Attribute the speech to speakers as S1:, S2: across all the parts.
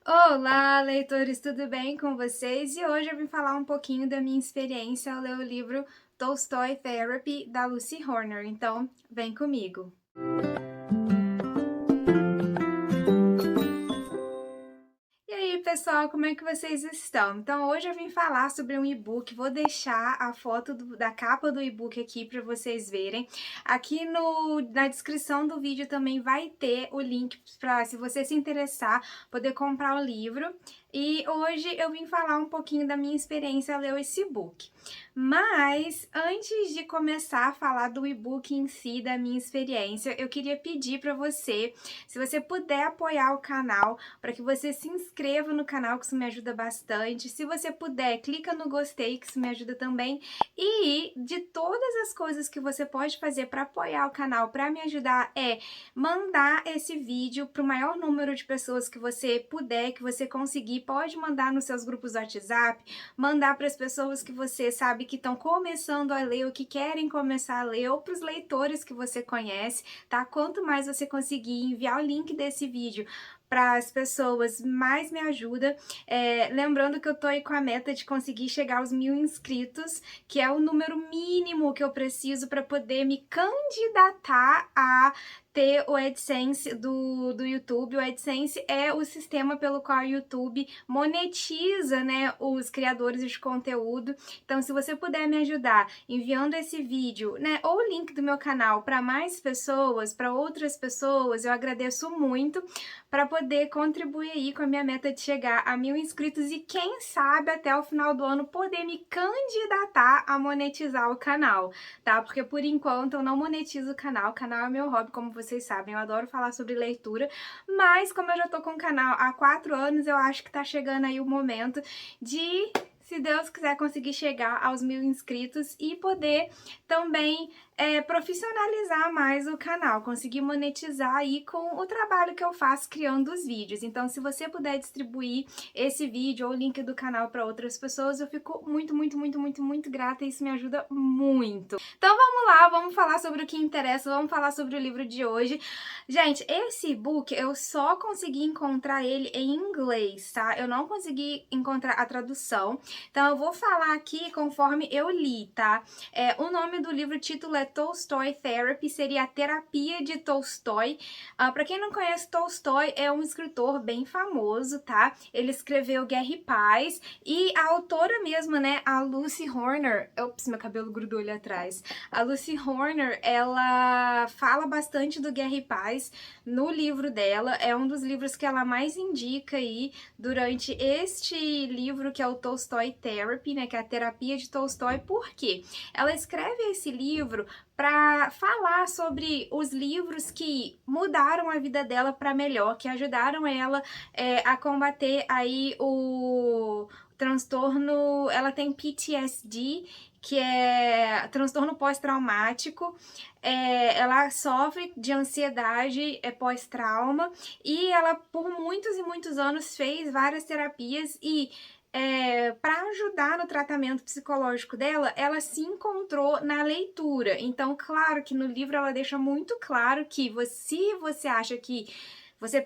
S1: Olá, leitores, tudo bem com vocês? E hoje eu vim falar um pouquinho da minha experiência ao ler o livro Tolstoy Therapy, da Lucy Horner. Então, vem comigo. E aí, pessoal, como é que vocês estão? Então, hoje eu vim falar sobre um e-book. Vou deixar a foto da capa do e-book aqui para vocês verem. Aqui na descrição do vídeo também vai ter o link para, se você se interessar, poder comprar o livro. E hoje eu vim falar um pouquinho da minha experiência ao ler esse e-book. Mas, antes de começar a falar do e-book em si, da minha experiência, eu queria pedir para você, se você puder apoiar o canal, para que você se inscreva no canal, que isso me ajuda bastante. Se você puder, clica no gostei, que isso me ajuda também. E de todas as coisas que você pode fazer para apoiar o canal, para me ajudar, é mandar esse vídeo para o maior número de pessoas que você puder, que você conseguir. Pode mandar nos seus grupos do WhatsApp, mandar para as pessoas que você sabe que estão começando a ler ou que querem começar a ler, ou para os leitores que você conhece, tá? Quanto mais você conseguir enviar o link desse vídeo para as pessoas, mais me ajuda. Lembrando que eu tô aí com a meta de conseguir chegar aos 1.000 inscritos, que é o número mínimo que eu preciso para poder me candidatar a ter o AdSense do YouTube. O AdSense é o sistema pelo qual o YouTube monetiza, né, os criadores de conteúdo. Então, se você puder me ajudar enviando esse vídeo, né, ou o link do meu canal para mais pessoas, para outras pessoas, eu agradeço muito, para poder contribuir aí com a minha meta de chegar a 1.000 inscritos e quem sabe até o final do ano poder me candidatar a monetizar o canal, tá? Porque por enquanto eu não monetizo o canal é meu hobby, como vocês sabem, eu adoro falar sobre leitura, mas como eu já tô com o canal há 4 anos, eu acho que tá chegando aí o momento de, se Deus quiser, conseguir chegar aos 1.000 inscritos e poder também profissionalizar mais o canal, conseguir monetizar aí com o trabalho que eu faço criando os vídeos. Então, se você puder distribuir esse vídeo ou o link do canal para outras pessoas, eu fico muito, muito, muito, muito, muito grata e isso me ajuda muito. Então, vamos lá, vamos falar sobre o que interessa, vamos falar sobre o livro de hoje. Gente, esse e-book eu só consegui encontrar ele em inglês, tá? Eu não consegui encontrar a tradução. Então, eu vou falar aqui conforme eu li, tá? O nome do livro, o título é Tolstoy Therapy, seria a terapia de Tolstói. Para quem não conhece, Tolstói é um escritor bem famoso, tá? Ele escreveu Guerra e Paz e a autora mesma, né, a Lucy Horner, ops, meu cabelo grudou ali atrás. A Lucy Horner, ela fala bastante do Guerra e Paz no livro dela, é um dos livros que ela mais indica aí durante este livro, que é o Tolstoy Therapy, né, que é a terapia de Tolstói. Por quê? Ela escreve esse livro para falar sobre os livros que mudaram a vida dela para melhor, que ajudaram ela a combater aí o transtorno. Ela tem PTSD, que é transtorno pós-traumático. Ela sofre de ansiedade pós-trauma e ela por muitos e muitos anos fez várias terapias e para ajudar no tratamento psicológico dela, ela se encontrou na leitura. Então, claro que no livro ela deixa muito claro que se você acha que você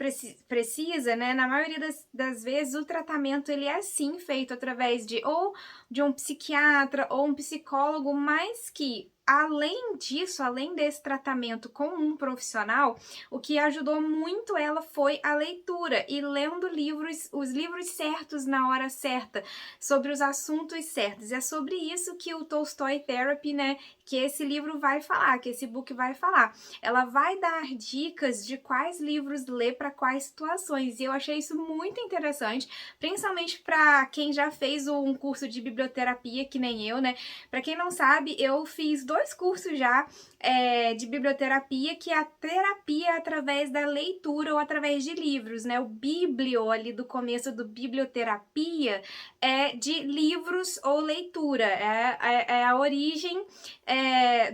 S1: precisa, né, na maioria das vezes o tratamento ele é sim feito através de ou de um psiquiatra ou um psicólogo, mas que além disso, além desse tratamento com um profissional, o que ajudou muito ela foi a leitura e lendo livros, os livros certos na hora certa, sobre os assuntos certos. É sobre isso que o Tolstoy Therapy, né, que esse livro vai falar, que esse book vai falar. Ela vai dar dicas de quais livros ler para quais situações. E eu achei isso muito interessante, principalmente para quem já fez um curso de biblioterapia, que nem eu, né? Para quem não sabe, eu fiz 2 cursos já de biblioterapia, que é a terapia através da leitura ou através de livros, né? O biblio ali do começo do biblioterapia é de livros ou leitura, é a origem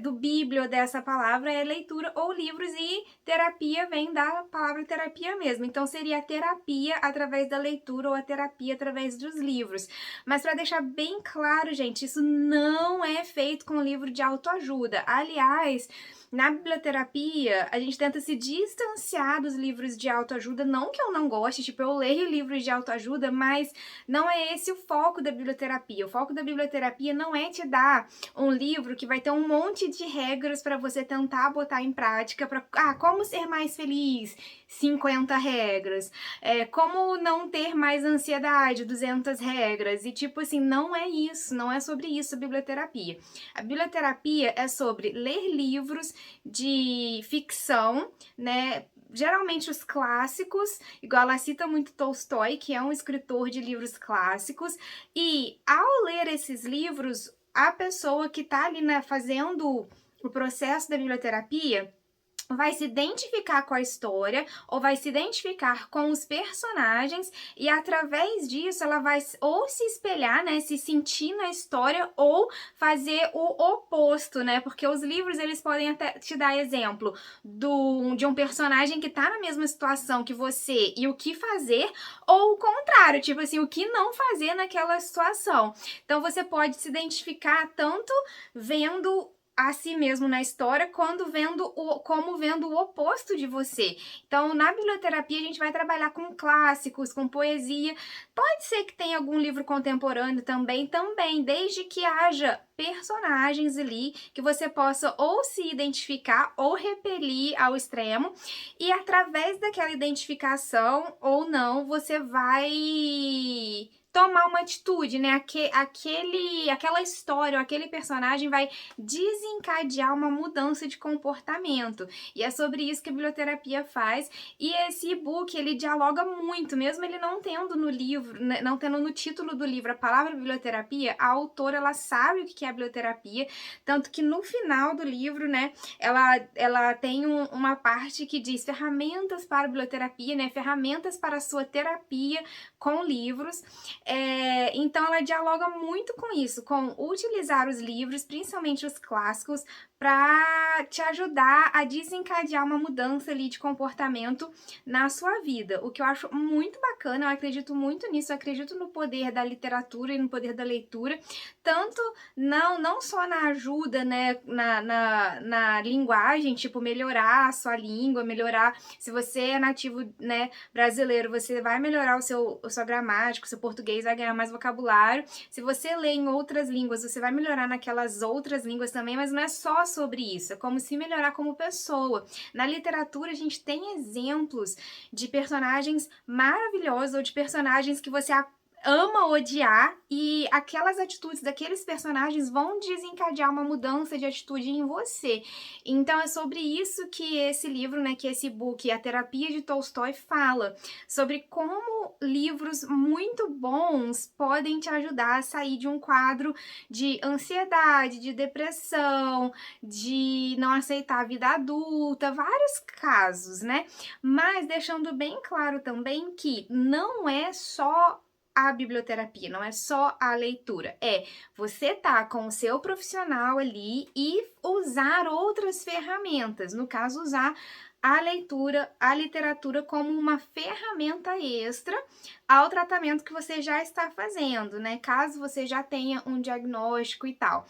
S1: do biblio dessa palavra é leitura ou livros e terapia vem da palavra terapia mesmo, então seria a terapia através da leitura ou a terapia através dos livros. Mas para deixar bem claro, gente, isso não é feito com livro de autoajuda. Aliás, na biblioterapia, a gente tenta se distanciar dos livros de autoajuda, não que eu não goste, tipo, eu leio livros de autoajuda, mas não é esse o foco da biblioterapia. O foco da biblioterapia não é te dar um livro que vai ter um monte de regras para você tentar botar em prática para como ser mais feliz, 50 regras, como não ter mais ansiedade, 200 regras, e tipo assim, não é isso, não é sobre isso a biblioterapia. A biblioterapia é sobre ler livros de ficção, né, geralmente os clássicos, igual ela cita muito Tolstói, que é um escritor de livros clássicos, e ao ler esses livros, a pessoa que está ali, né, fazendo o processo da biblioterapia vai se identificar com a história ou vai se identificar com os personagens e através disso ela vai ou se espelhar, né, se sentir na história ou fazer o oposto, né? Porque os livros eles podem até te dar exemplo de um personagem que tá na mesma situação que você e o que fazer ou o contrário, tipo assim, o que não fazer naquela situação. Então você pode se identificar tanto vendo a si mesmo na história, como vendo o oposto de você. Então, na biblioterapia, a gente vai trabalhar com clássicos, com poesia. Pode ser que tenha algum livro contemporâneo também, desde que haja personagens ali que você possa ou se identificar ou repelir ao extremo. E através daquela identificação ou não, você vai tomar uma atitude, né? Aquela história, aquele personagem vai desencadear uma mudança de comportamento. E é sobre isso que a biblioterapia faz. E esse e-book, ele dialoga muito, mesmo ele não tendo no livro, não tendo no título do livro a palavra biblioterapia, a autora, ela sabe o que é a biblioterapia, tanto que no final do livro, né, ela tem uma parte que diz ferramentas para a biblioterapia, né, ferramentas para a sua terapia com livros. Então ela dialoga muito com isso, com utilizar os livros, principalmente os clássicos, para te ajudar a desencadear uma mudança ali de comportamento na sua vida. O que eu acho muito bacana, eu acredito muito nisso, eu acredito no poder da literatura e no poder da leitura, tanto não só na ajuda, né, na linguagem, tipo, melhorar a sua língua, melhorar, se você é nativo, né, brasileiro, você vai melhorar a sua gramática, o seu português vai ganhar mais vocabulário. Se você lê em outras línguas, você vai melhorar naquelas outras línguas também, mas não é só sobre isso, é como se melhorar como pessoa. Na literatura, a gente tem exemplos de personagens maravilhosos ou de personagens que você ama odiar e aquelas atitudes daqueles personagens vão desencadear uma mudança de atitude em você. Então é sobre isso que esse livro, né, que esse book, A Terapia de Tolstói, fala, sobre como livros muito bons podem te ajudar a sair de um quadro de ansiedade, de depressão, de não aceitar a vida adulta, vários casos, né? Mas deixando bem claro também que não é só a biblioterapia, não é só a leitura, você tá com o seu profissional ali e usar outras ferramentas, no caso, usar a leitura, a literatura como uma ferramenta extra ao tratamento que você já está fazendo, né? Caso você já tenha um diagnóstico e tal.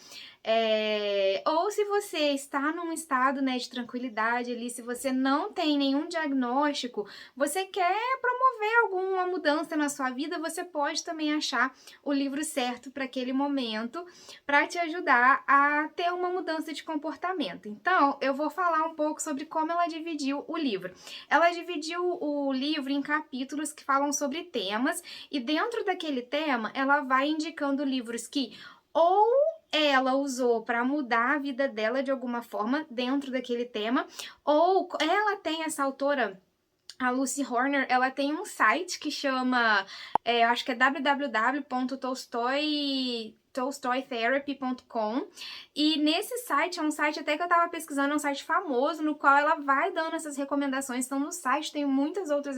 S1: Ou se você está num estado, né, de tranquilidade ali, se você não tem nenhum diagnóstico, você quer promover alguma mudança na sua vida, você pode também achar o livro certo para aquele momento, para te ajudar a ter uma mudança de comportamento. Então, eu vou falar um pouco sobre como ela dividiu o livro. Ela dividiu o livro em capítulos que falam sobre temas, e dentro daquele tema, ela vai indicando livros que ou ela usou para mudar a vida dela de alguma forma dentro daquele tema, ou ela tem, essa autora, a Lucy Horner, ela tem um site que chama, eu acho que é www.tolstoytherapy.com, e nesse site, é um site até que eu tava pesquisando, é um site famoso, no qual ela vai dando essas recomendações. Então no site tem muitas outras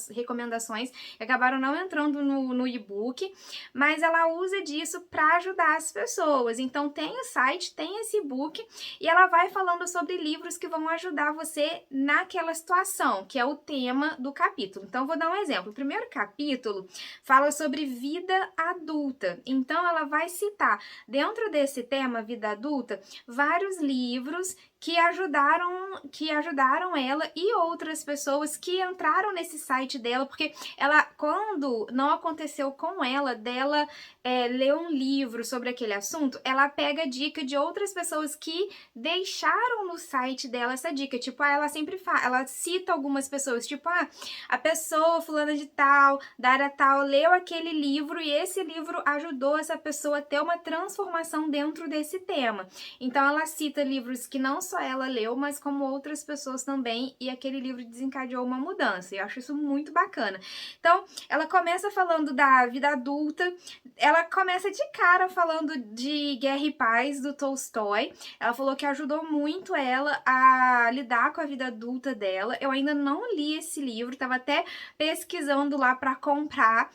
S1: recomendações que acabaram não entrando no e-book, mas ela usa disso para ajudar as pessoas. Então tem o site, tem esse e-book, e ela vai falando sobre livros que vão ajudar você naquela situação, que é o tema do capítulo. Então vou dar um exemplo. O primeiro capítulo fala sobre vida adulta. Então ela vai citar, dentro desse tema, vida adulta, vários livros que ajudaram ela e outras pessoas que entraram nesse site dela, porque ela, quando não aconteceu com ela, dela ler um livro sobre aquele assunto, ela pega dica de outras pessoas que deixaram no site dela essa dica. Tipo, ela sempre ela cita algumas pessoas, tipo, a pessoa fulana de tal, da área tal, leu aquele livro e esse livro ajudou essa pessoa a ter uma transformação dentro desse tema. Então ela cita livros que não só ela leu, mas como outras pessoas também, e aquele livro desencadeou uma mudança. Eu acho isso muito bacana. Então, ela começa falando da vida adulta, ela começa de cara falando de Guerra e Paz, do Tolstói. Ela falou que ajudou muito ela a lidar com a vida adulta dela. Eu ainda não li esse livro, tava até pesquisando lá para comprar.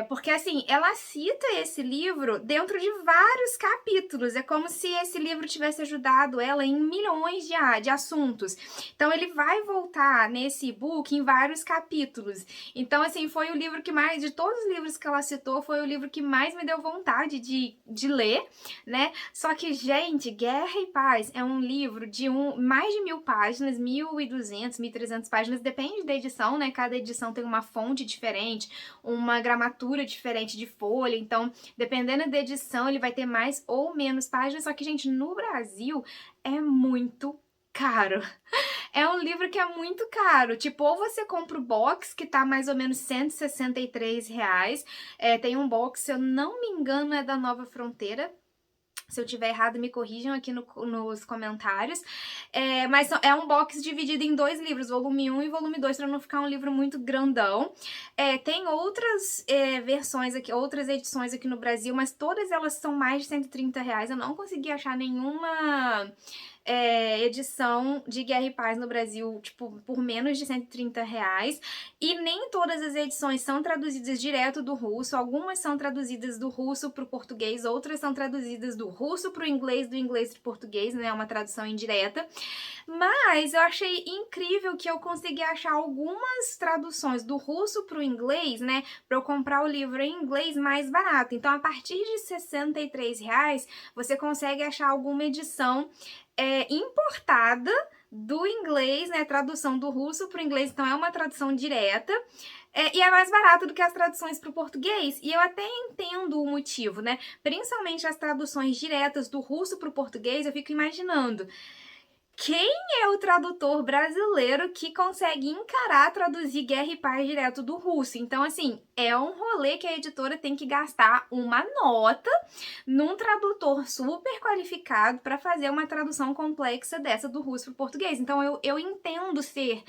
S1: Porque assim, ela cita esse livro dentro de vários capítulos. É como se esse livro tivesse ajudado ela em milhões de assuntos. Então ele vai voltar nesse e-book em vários capítulos. Então, assim, foi o livro que mais, de todos os livros que ela citou, foi o livro que mais me deu vontade de ler, né? Só que, gente, Guerra e Paz é um livro de mais de 1000 páginas, 1200, 1300 páginas, depende da edição, né? Cada edição tem uma fonte diferente, uma gramatura diferente de folha, então, dependendo da edição, ele vai ter mais ou menos páginas, só que, gente, no Brasil é muito caro. É um livro que é muito caro, tipo, ou você compra o box, que tá mais ou menos R$ 163, tem um box, se eu não me engano, é da Nova Fronteira. Se eu tiver errado, me corrijam aqui nos comentários. Mas é um box dividido em 2 livros, volume 1 e volume 2, para não ficar um livro muito grandão. Tem outras versões aqui, outras edições aqui no Brasil, mas todas elas são mais de R$ 130. Eu não consegui achar nenhuma edição de Guerra e Paz no Brasil, tipo, por menos de R$ 130. E nem todas as edições são traduzidas direto do russo. Algumas são traduzidas do russo para o português, outras são traduzidas do russo para o inglês, do inglês para o português, né? Uma tradução indireta. Mas eu achei incrível que eu consegui achar algumas traduções do russo para o inglês, né? Para eu comprar o livro em inglês mais barato. Então, a partir de R$ 63, você consegue achar alguma edição importada do inglês, né? Tradução do russo para o inglês, então é uma tradução direta. E é mais barato do que as traduções para o português, e eu até entendo o motivo, né? Principalmente as traduções diretas do russo para o português, eu fico imaginando quem é o tradutor brasileiro que consegue encarar traduzir Guerra e Paz direto do russo. Então, assim, é um rolê que a editora tem que gastar uma nota num tradutor super qualificado para fazer uma tradução complexa dessa do russo para o português. Então, eu entendo ser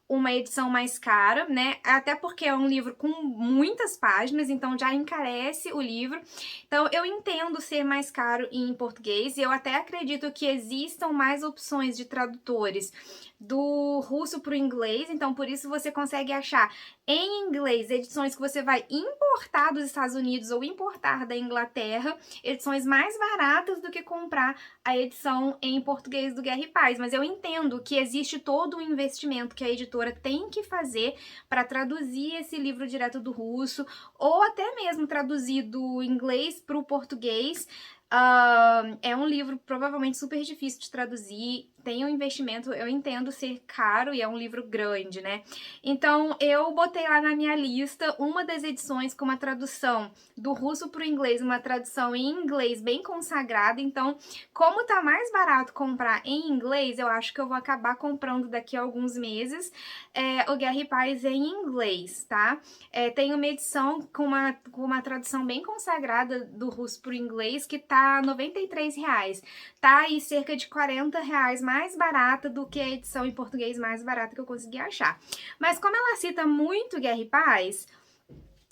S1: uma edição mais cara, né? Até porque é um livro com muitas páginas, então já encarece o livro. Então eu entendo ser mais caro em português e eu até acredito que existam mais opções de tradutores do russo para o inglês, então por isso você consegue achar em inglês edições que você vai importar dos Estados Unidos ou importar da Inglaterra, edições mais baratas do que comprar a edição em português do Guerra e Paz, mas eu entendo que existe todo um investimento que a editora tem que fazer para traduzir esse livro direto do russo, ou até mesmo traduzir do inglês para o português. É um livro provavelmente super difícil de traduzir, tem um investimento, eu entendo ser caro e é um livro grande, né? Então eu botei lá na minha lista uma das edições com uma tradução do russo para o inglês, uma tradução em inglês bem consagrada. Então, como tá mais barato comprar em inglês, eu acho que eu vou acabar comprando daqui a alguns meses o Guerra e Paz em inglês, tá? Tem uma edição com uma tradução bem consagrada do russo para o inglês que tá R$ 93. Tá aí cerca de R$ 40 mais barata do que a edição em português mais barata que eu consegui achar. Mas como ela cita muito Guerra e Paz,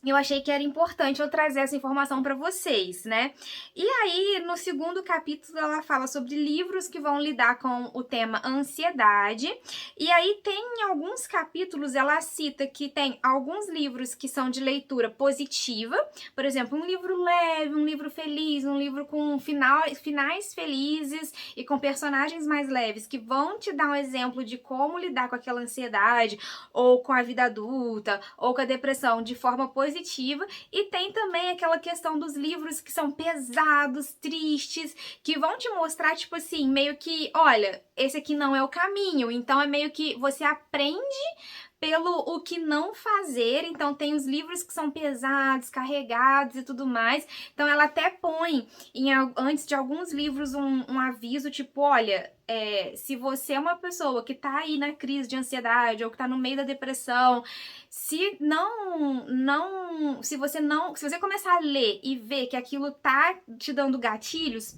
S1: eu achei que era importante eu trazer essa informação para vocês, né? E aí, no segundo capítulo, ela fala sobre livros que vão lidar com o tema ansiedade. E aí, tem alguns capítulos, ela cita que tem alguns livros que são de leitura positiva. Por exemplo, um livro leve, um livro feliz, um livro com finais felizes e com personagens mais leves, que vão te dar um exemplo de como lidar com aquela ansiedade, ou com a vida adulta, ou com a depressão de forma positiva, positiva, e tem também aquela questão dos livros que são pesados, tristes, que vão te mostrar, tipo assim, meio que, olha, esse aqui não é o caminho. Então é meio que você aprende pelo o que não fazer. Então tem os livros que são pesados, carregados e tudo mais. Então ela até põe antes de alguns livros um aviso, tipo, olha, se você é uma pessoa que tá aí na crise de ansiedade ou que tá no meio da depressão, se você começar a ler e ver que aquilo tá te dando gatilhos,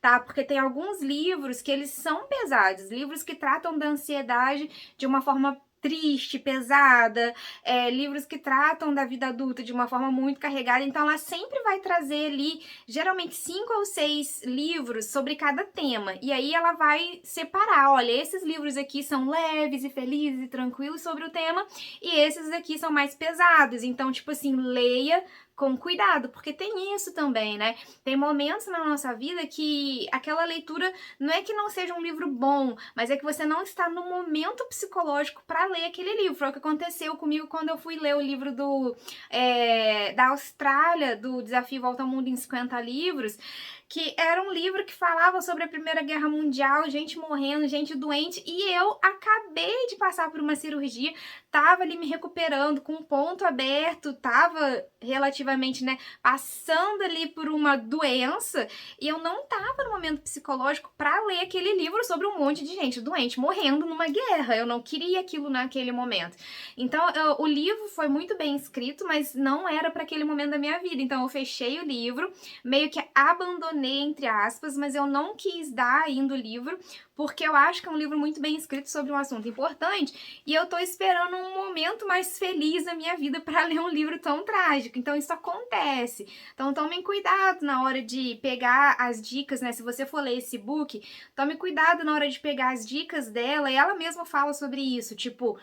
S1: tá? Porque tem alguns livros que eles são pesados, livros que tratam da ansiedade de uma forma triste, pesada, livros que tratam da vida adulta de uma forma muito carregada. Então ela sempre vai trazer ali, geralmente 5 ou 6 livros sobre cada tema, e aí ela vai separar, olha, esses livros aqui são leves e felizes e tranquilos sobre o tema, e esses aqui são mais pesados. Então, tipo assim, leia com cuidado, porque tem isso também, né? Tem momentos na nossa vida que aquela leitura não é que não seja um livro bom, mas é que você não está no momento psicológico para ler aquele livro. Foi o que aconteceu comigo quando eu fui ler o livro da Austrália, do Desafio Volta ao Mundo em 50 livros, que era um livro que falava sobre a Primeira Guerra Mundial, gente morrendo, gente doente, e eu acabei de passar por uma cirurgia, tava ali me recuperando com um ponto aberto, tava relativamente, né, passando ali por uma doença, e eu não tava no momento psicológico para ler aquele livro sobre um monte de gente doente, morrendo numa guerra. Eu não queria aquilo naquele momento. Então, o livro foi muito bem escrito, mas não era para aquele momento da minha vida. Então, eu fechei o livro, meio que abandonei, entre aspas, mas eu não quis dar ainda o livro, porque eu acho que é um livro muito bem escrito sobre um assunto importante, e eu tô esperando um momento mais feliz na minha vida para ler um livro tão trágico. Então isso acontece. Então tomem cuidado na hora de pegar as dicas, né? Se você for ler esse book, tome cuidado na hora de pegar as dicas dela, e ela mesma fala sobre isso, tipo,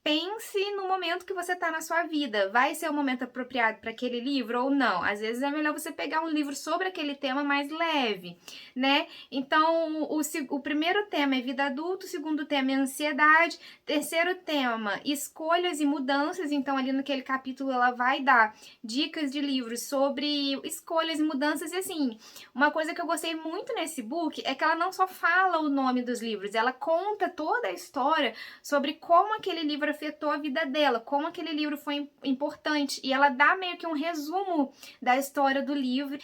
S1: pense no momento que você tá na sua vida. Vai ser o momento apropriado para aquele livro ou não? Às vezes é melhor você pegar um livro sobre aquele tema mais leve, né? Então, o primeiro tema é vida adulta, o segundo tema é ansiedade, terceiro tema, escolhas e mudanças. Então, ali naquele capítulo, ela vai dar dicas de livros sobre escolhas e mudanças. E assim, uma coisa que eu gostei muito nesse book é que ela não só fala o nome dos livros, ela conta toda a história sobre como aquele livro afetou a vida dela, como aquele livro foi importante, e ela dá meio que um resumo da história do livro,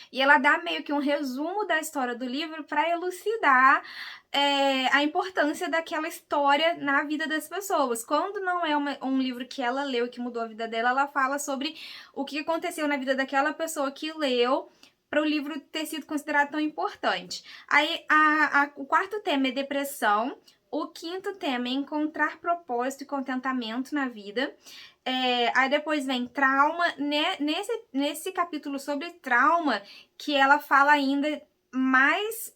S1: para elucidar a importância daquela história na vida das pessoas. Quando não é um livro que ela leu e que mudou a vida dela, ela fala sobre o que aconteceu na vida daquela pessoa que leu para o livro ter sido considerado tão importante. Aí o quarto tema é depressão. O quinto tema é encontrar propósito e contentamento na vida. Aí depois vem trauma. Nesse capítulo sobre trauma, que ela fala ainda mais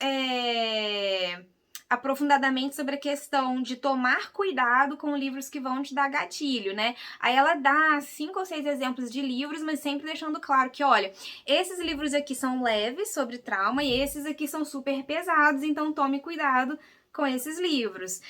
S1: aprofundadamente sobre a questão de tomar cuidado com livros que vão te dar gatilho, né? Aí ela dá 5 ou 6 exemplos de livros, mas sempre deixando claro que, olha, esses livros aqui são leves sobre trauma e esses aqui são super pesados, então tome cuidado com esses livros.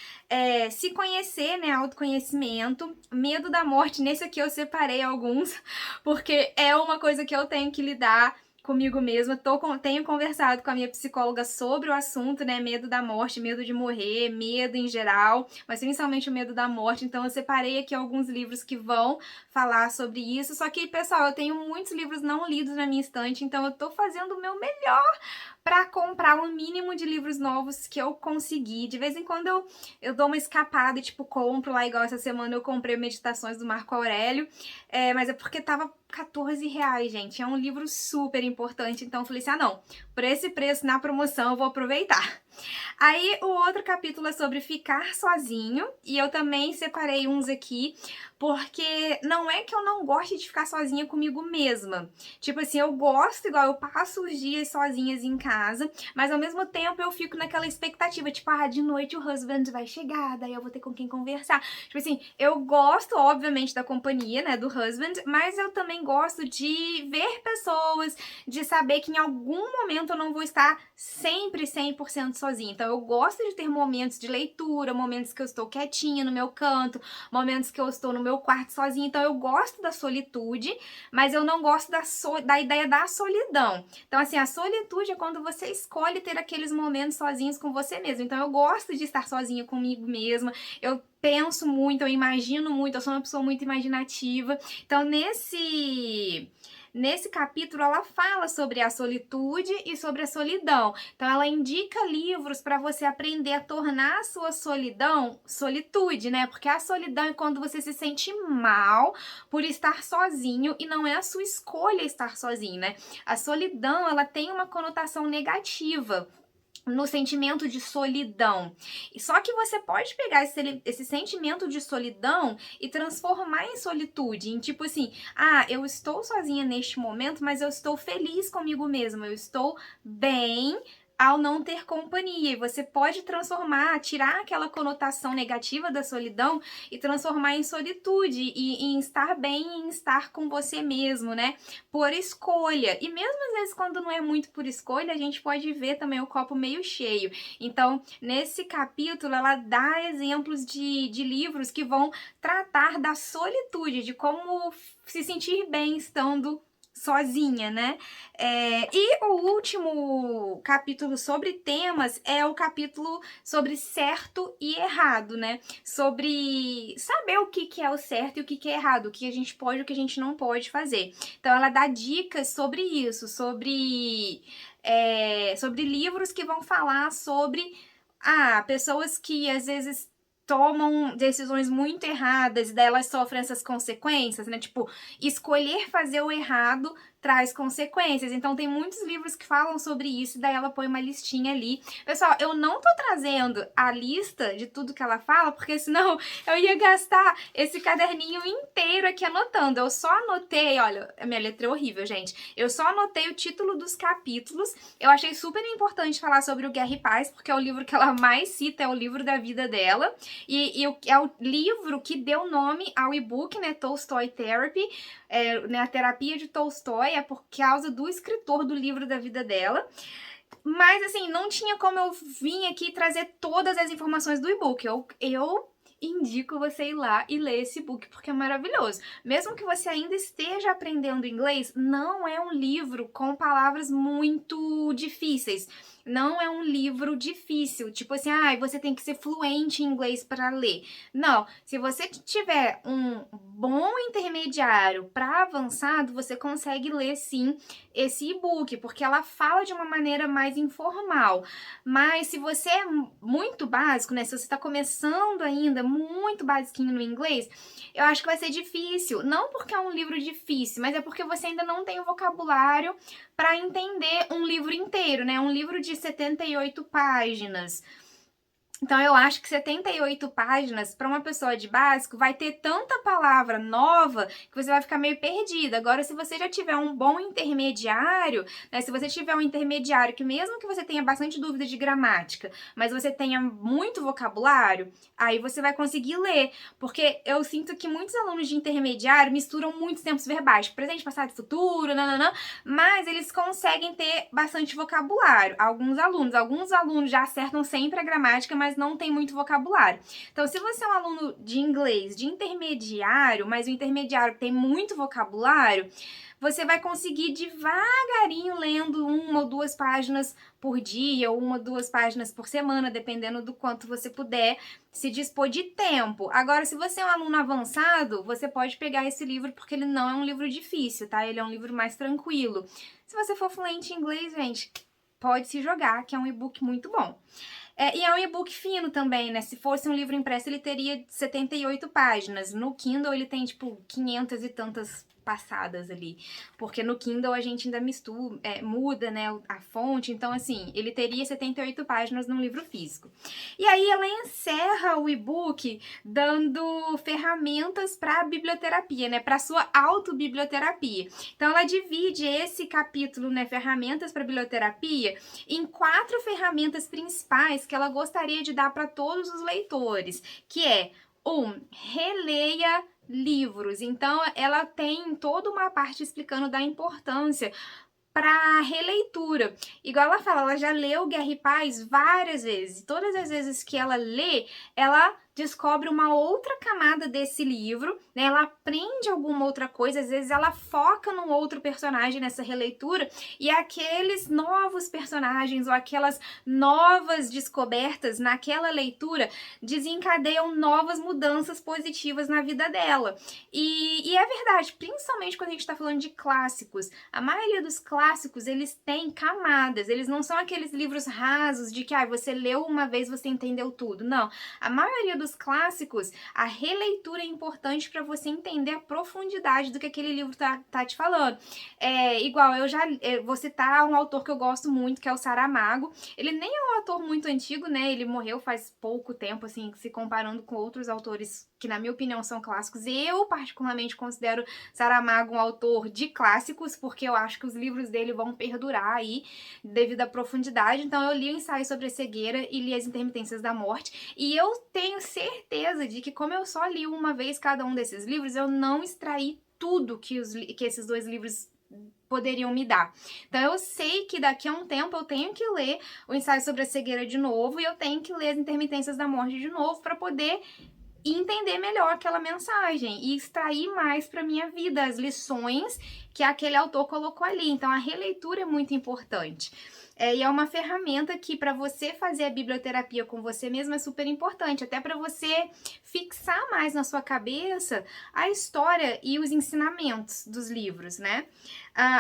S1: Se conhecer, né, autoconhecimento, medo da morte, nesse aqui eu separei alguns, porque é uma coisa que eu tenho que lidar comigo mesma. Tenho conversado com a minha psicóloga sobre o assunto, né, medo da morte, medo de morrer, medo em geral, mas principalmente o medo da morte. Então eu separei aqui alguns livros que vão falar sobre isso. Só que, pessoal, eu tenho muitos livros não lidos na minha estante, então eu tô fazendo o meu melhor para comprar o mínimo de livros novos que eu conseguir. De vez em quando eu dou uma escapada e, tipo, compro lá, igual essa semana eu comprei Meditações do Marco Aurélio, mas é porque tava R$14, gente. É um livro super importante, então eu falei assim, não, por esse preço na promoção eu vou aproveitar. Aí o outro capítulo é sobre ficar sozinho, e eu também separei uns aqui, porque não é que eu não goste de ficar sozinha comigo mesma. Tipo assim, eu gosto, igual eu passo os dias sozinhas em casa, mas ao mesmo tempo eu fico naquela expectativa, tipo, de noite o husband vai chegar, daí eu vou ter com quem conversar. Tipo assim, eu gosto, obviamente, da companhia, né, do husband, mas eu também gosto de ver pessoas, de saber que em algum momento eu não vou estar sempre 100% sozinha. Então eu gosto de ter momentos de leitura, momentos que eu estou quietinha no meu canto, momentos que eu estou no meu quarto sozinha. Então eu gosto da solitude, mas eu não gosto da ideia da solidão. Então assim, a solitude é quando você escolhe ter aqueles momentos sozinhos com você mesmo. Então eu gosto de estar sozinha comigo mesma. Eu penso muito, eu imagino muito, eu sou uma pessoa muito imaginativa. Então, nesse capítulo, ela fala sobre a solitude e sobre a solidão. Então, ela indica livros para você aprender a tornar a sua solidão solitude, né? Porque a solidão é quando você se sente mal por estar sozinho e não é a sua escolha estar sozinho, né? A solidão, ela tem uma conotação negativa no sentimento de solidão. Só que você pode pegar esse sentimento de solidão e transformar em solitude, em tipo assim, eu estou sozinha neste momento, mas eu estou feliz comigo mesma, eu estou bem ao não ter companhia. E você pode transformar, tirar aquela conotação negativa da solidão e transformar em solitude e em estar bem, em estar com você mesmo, né? Por escolha. E mesmo às vezes quando não é muito por escolha, a gente pode ver também o copo meio cheio. Então, nesse capítulo, ela dá exemplos de livros que vão tratar da solitude, de como se sentir bem estando sozinha, né? E o último capítulo sobre temas é o capítulo sobre certo e errado, né? Sobre saber o que é o certo e o que é errado, o que a gente pode e o que a gente não pode fazer. Então, ela dá dicas sobre isso, sobre livros que vão falar sobre pessoas que às vezes tomam decisões muito erradas e daí elas sofrem essas consequências, né? Tipo, escolher fazer o errado traz consequências. Então tem muitos livros que falam sobre isso e daí ela põe uma listinha ali. Pessoal, eu não tô trazendo a lista de tudo que ela fala, porque senão eu ia gastar esse caderninho inteiro aqui anotando. Eu só anotei, olha, a minha letra é horrível, gente. Eu só anotei o título dos capítulos. Eu achei super importante falar sobre o Guerra e Paz, porque é o livro que ela mais cita, é o livro da vida dela. E é o livro que deu nome ao e-book, né, Tolstoy Therapy, né, a terapia de Tolstói, é por causa do escritor do livro da vida dela. Mas, assim, não tinha como eu vir aqui trazer todas as informações do e-book. Eu indico você ir lá e ler esse book, porque é maravilhoso. Mesmo que você ainda esteja aprendendo inglês, não é um livro com palavras muito difíceis. Não é um livro difícil, tipo assim, você tem que ser fluente em inglês para ler. Não, se você tiver um bom intermediário para avançado, você consegue ler sim esse e-book, porque ela fala de uma maneira mais informal. Mas se você é muito básico, né, se você está começando ainda muito basiquinho no inglês, eu acho que vai ser difícil. Não porque é um livro difícil, mas é porque você ainda não tem o vocabulário para entender um livro inteiro, né? Um livro de 78 páginas. Então, eu acho que 78 páginas, para uma pessoa de básico, vai ter tanta palavra nova que você vai ficar meio perdida. Agora, se você já tiver um bom intermediário, né? Se você tiver um intermediário que mesmo que você tenha bastante dúvida de gramática, mas você tenha muito vocabulário, aí você vai conseguir ler. Porque eu sinto que muitos alunos de intermediário misturam muitos tempos verbais, presente, passado e futuro, nananã, mas eles conseguem ter bastante vocabulário. Alguns alunos já acertam sempre a gramática, mas não tem muito vocabulário. Então, se você é um aluno de inglês de intermediário, mas o intermediário tem muito vocabulário, você vai conseguir devagarinho lendo 1 ou 2 páginas por dia, ou 1 ou 2 páginas por semana, dependendo do quanto você puder se dispor de tempo. Agora, se você é um aluno avançado, você pode pegar esse livro porque ele não é um livro difícil, tá? Ele é um livro mais tranquilo. Se você for fluente em inglês, gente, pode se jogar, que é um e-book muito bom. E é um e-book fino também, né? Se fosse um livro impresso, ele teria 78 páginas. No Kindle, ele tem, tipo, 500 e tantas passadas ali. Porque no Kindle a gente ainda muda, né, a fonte. Então, assim, ele teria 78 páginas num livro físico. E aí ela encerra o e-book dando ferramentas para biblioterapia, né? Para sua autobiblioterapia. Então, ela divide esse capítulo, né, ferramentas para biblioterapia, em 4 ferramentas principais que ela gostaria de dar para todos os leitores, que é releia livros. Então, ela tem toda uma parte explicando da importância para releitura. Igual ela fala, ela já leu Guerra e Paz várias vezes. Todas as vezes que ela lê, ela descobre uma outra camada desse livro, né? Ela aprende alguma outra coisa, às vezes ela foca num outro personagem nessa releitura, e aqueles novos personagens ou aquelas novas descobertas naquela leitura desencadeiam novas mudanças positivas na vida dela. E é verdade, principalmente quando a gente está falando de clássicos. A maioria dos clássicos, eles têm camadas, eles não são aqueles livros rasos de que você leu uma vez, você entendeu tudo. Não, a maioria dos clássicos, a releitura é importante para você entender a profundidade do que aquele livro tá te falando. Igual, vou citar um autor que eu gosto muito, que é o Saramago. Ele nem é um autor muito antigo, né? Ele morreu faz pouco tempo, assim, se comparando com outros autores que, na minha opinião, são clássicos. Eu, particularmente, considero Saramago um autor de clássicos, porque eu acho que os livros dele vão perdurar aí, devido à profundidade. Então, eu li o Ensaio sobre a Cegueira e li As Intermitências da Morte, e eu tenho certeza de que, como eu só li uma vez cada um desses livros, eu não extraí tudo que esses dois livros poderiam me dar. Então eu sei que daqui a um tempo eu tenho que ler o Ensaio sobre a Cegueira de novo, e eu tenho que ler As Intermitências da Morte de novo para poder entender melhor aquela mensagem e extrair mais para minha vida as lições que aquele autor colocou ali. Então a releitura é muito importante. E é uma ferramenta que, para você fazer a biblioterapia com você mesmo, é super importante, até para você fixar mais na sua cabeça a história e os ensinamentos dos livros, né?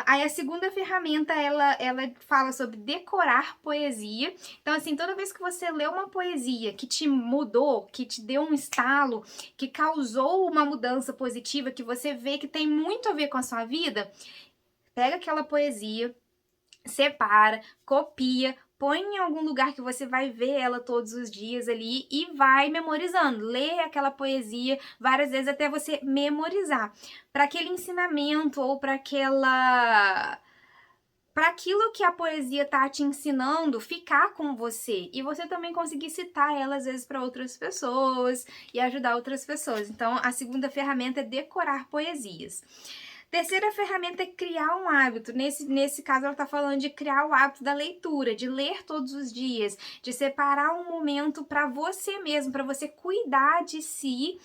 S1: Aí a segunda ferramenta, ela fala sobre decorar poesia. Então, assim, toda vez que você lê uma poesia que te mudou, que te deu um estalo, que causou uma mudança positiva, que você vê que tem muito a ver com a sua vida, pega aquela poesia, separa, copia, põe em algum lugar que você vai ver ela todos os dias ali e vai memorizando. Lê aquela poesia várias vezes até você memorizar. Para aquele ensinamento ou para aquilo que a poesia tá te ensinando ficar com você, e você também conseguir citar ela às vezes para outras pessoas e ajudar outras pessoas. Então, a segunda ferramenta é decorar poesias. Terceira ferramenta é criar um hábito. Nesse caso, ela está falando de criar o hábito da leitura, de ler todos os dias, de separar um momento para você mesmo, para você cuidar de si,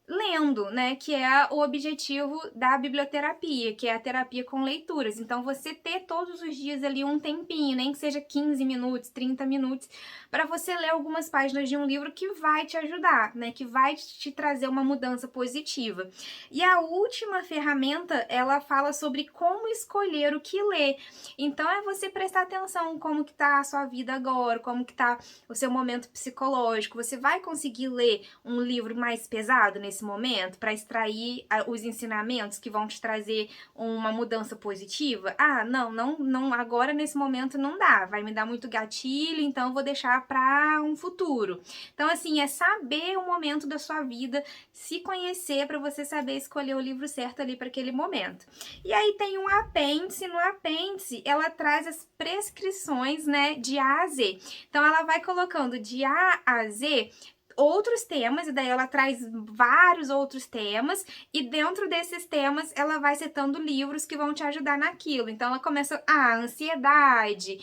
S1: lendo, né, que é o objetivo da biblioterapia, que é a terapia com leituras. Então, você ter todos os dias ali um tempinho, nem que seja 15 minutos, 30 minutos, para você ler algumas páginas de um livro que vai te ajudar, né, que vai te trazer uma mudança positiva. E a última ferramenta, ela fala sobre como escolher o que ler. Então, é você prestar atenção como que tá a sua vida agora, como que tá o seu momento psicológico. Você vai conseguir ler um livro mais pesado nesse momento para extrair os ensinamentos que vão te trazer uma mudança positiva? Não, agora nesse momento não dá, vai me dar muito gatilho, então eu vou deixar para um futuro. Então, assim, é saber o momento da sua vida, se conhecer para você saber escolher o livro certo ali para aquele momento. E aí tem um apêndice. No apêndice, ela traz as prescrições, né, de A a Z. Então, ela vai colocando de A a Z outros temas, e daí ela traz vários outros temas, e dentro desses temas ela vai citando livros que vão te ajudar naquilo. Então ela começa ansiedade,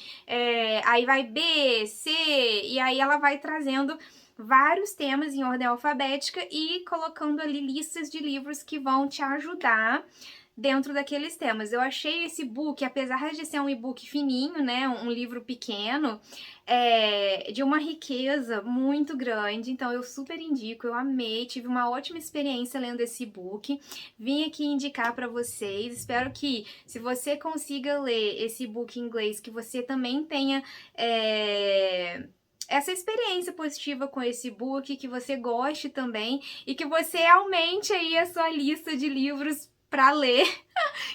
S1: aí vai B, C, e aí ela vai trazendo vários temas em ordem alfabética e colocando ali listas de livros que vão te ajudar dentro daqueles temas. Eu achei esse book, apesar de ser um e-book fininho, né, um livro pequeno, de uma riqueza muito grande. Então eu super indico, eu amei, tive uma ótima experiência lendo esse e-book. Vim aqui indicar para vocês. Espero que, se você consiga ler esse e-book em inglês, que você também tenha essa experiência positiva com esse e-book, que você goste também e que você aumente aí a sua lista de livros pra ler,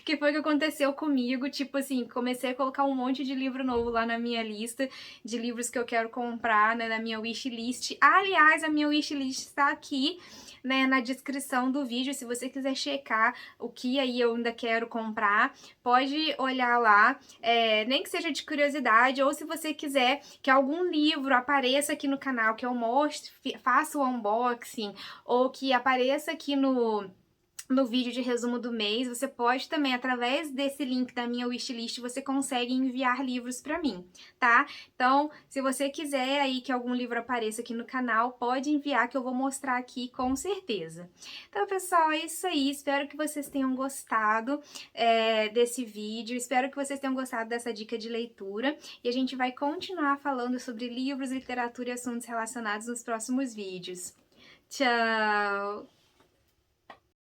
S1: que foi o que aconteceu comigo. Tipo assim, comecei a colocar um monte de livro novo lá na minha lista de livros que eu quero comprar, né, na minha wishlist. Aliás, a minha wishlist está aqui, né, na descrição do vídeo. Se você quiser checar o que aí eu ainda quero comprar, pode olhar lá, nem que seja de curiosidade, ou se você quiser que algum livro apareça aqui no canal, que eu mostre, faça o unboxing, ou que apareça aqui no vídeo de resumo do mês. Você pode também, através desse link da minha wishlist, você consegue enviar livros para mim, tá? Então, se você quiser aí que algum livro apareça aqui no canal, pode enviar que eu vou mostrar aqui com certeza. Então, pessoal, é isso aí. Espero que vocês tenham gostado desse vídeo. Espero que vocês tenham gostado dessa dica de leitura. E a gente vai continuar falando sobre livros, literatura e assuntos relacionados nos próximos vídeos. Tchau!